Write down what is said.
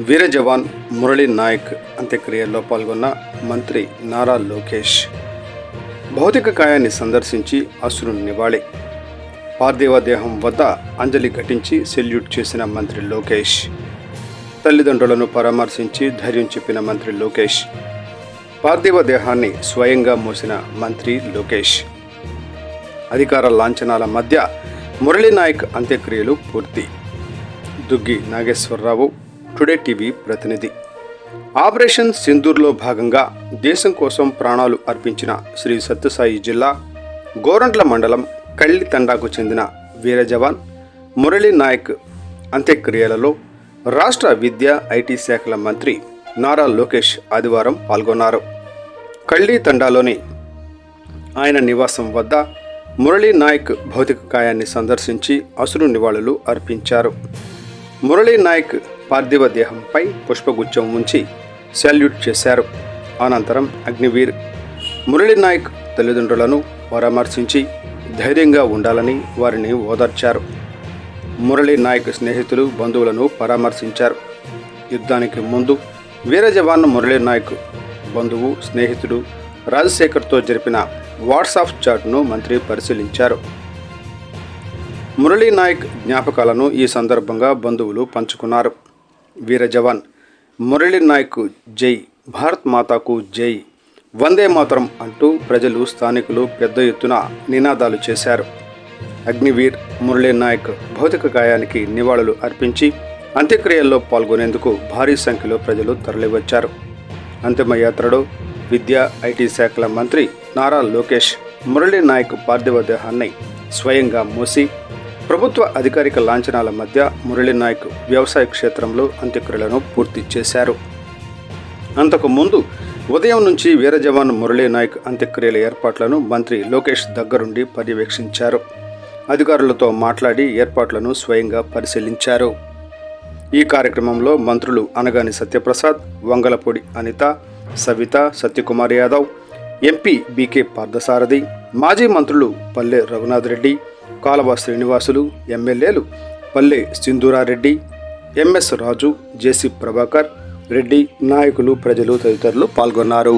వీర జవాన్ మురళీ నాయక్ అంత్యక్రియల్లో పాల్గొన్న మంత్రి నారా లోకేష్ భౌతిక కాయాన్ని సందర్శించి అశ్రు నివాళి. పార్థివ దేహం వద్ద అంజలి ఘటించి సెల్యూట్ చేసిన మంత్రి లోకేష్. తల్లిదండ్రులను పరామర్శించి ధైర్యం చెప్పిన మంత్రి లోకేష్. పార్థివ దేహాన్ని స్వయంగా మోసిన మంత్రి లోకేష్. అధికార లాంఛనాల మధ్య మురళీ నాయక్ అంత్యక్రియలు పూర్తి. దుగ్గి నాగేశ్వరరావు, టుడే టీవీ ప్రతినిధి. ఆపరేషన్ సింధూర్లో భాగంగా దేశం కోసం ప్రాణాలు అర్పించిన శ్రీ సత్యసాయి జిల్లా గోరంట్ల మండలం కళ్ళి తండాకు చెందిన వీర జవాన్ మురళీ నాయక్ అంత్యక్రియలలో రాష్ట్ర విద్యా ఐటీ శాఖల మంత్రి నారా లోకేష్ ఆదివారం పాల్గొన్నారు. కళ్ళి తండాలోని ఆయన నివాసం వద్ద మురళీ నాయక్ భౌతిక కాయాన్ని సందర్శించి అశ్రు నివాళులు అర్పించారు. మురళీ నాయక్ పార్థివ దేహంపై పుష్పగుచ్చం ఉంచి సెల్యూట్ చేశారు. అనంతరం అగ్నివీర్ మురళీ నాయక్ తల్లిదండ్రులను పరామర్శించి ధైర్యంగా ఉండాలని వారిని ఓదార్చారు. మురళీ నాయక్ స్నేహితులు, బంధువులను పరామర్శించారు. యుద్ధానికి ముందు వీర జవాన్ మురళీ నాయక్ బంధువు, స్నేహితుడు రాజశేఖర్తో జరిపిన వాట్సాప్ చాట్ను మంత్రి పరిశీలించారు. మురళీ నాయక్ జ్ఞాపకాలను ఈ సందర్భంగా బంధువులు పంచుకున్నారు. వీర జవాన్ మురళీ నాయక్ జై, భారత్ మాతాకు జై, వందే మాతరం అంటూ ప్రజలు, స్థానికులు పెద్ద ఎత్తున నినాదాలు చేశారు. అగ్నివీర్ మురళీ నాయక్ భౌతిక కాయానికి నివాళులు అర్పించి అంత్యక్రియల్లో పాల్గొనేందుకు భారీ సంఖ్యలో ప్రజలు తరలివచ్చారు. అంతిమయాత్రలో విద్యా ఐటీ శాఖల మంత్రి నారా లోకేష్ మురళీ నాయక్ పార్థివ దేహాన్ని స్వయంగా మోసి ప్రభుత్వ అధికారిక లాంఛనాల మధ్య మురళీ నాయక్ వ్యవసాయ క్షేత్రంలో అంత్యక్రియలను పూర్తి చేశారు. అంతకుముందు ఉదయం నుంచి వీర జవాన్ మురళీ నాయక్ అంత్యక్రియల ఏర్పాట్లను మంత్రి లోకేష్ దగ్గరుండి పర్యవేక్షించారు. అధికారులతో మాట్లాడి ఏర్పాట్లను స్వయంగా పరిశీలించారు. ఈ కార్యక్రమంలో మంత్రులు అనగాని సత్యప్రసాద్, వంగలపూడి అనిత, సవిత, సత్యకుమార్ యాదవ్, ఎంపీ బీకే పార్థసారథి, మాజీ మంత్రులు పల్లె రఘునాథ్ రెడ్డి, కాలవ శ్రీనివాసులు, ఎమ్మెల్యేలు పల్లె సింధూరారెడ్డి, ఎంఎస్ రాజు, జేసీ ప్రభాకర్ రెడ్డి, నాయకులు, ప్రజలు తదితరులు పాల్గొన్నారు.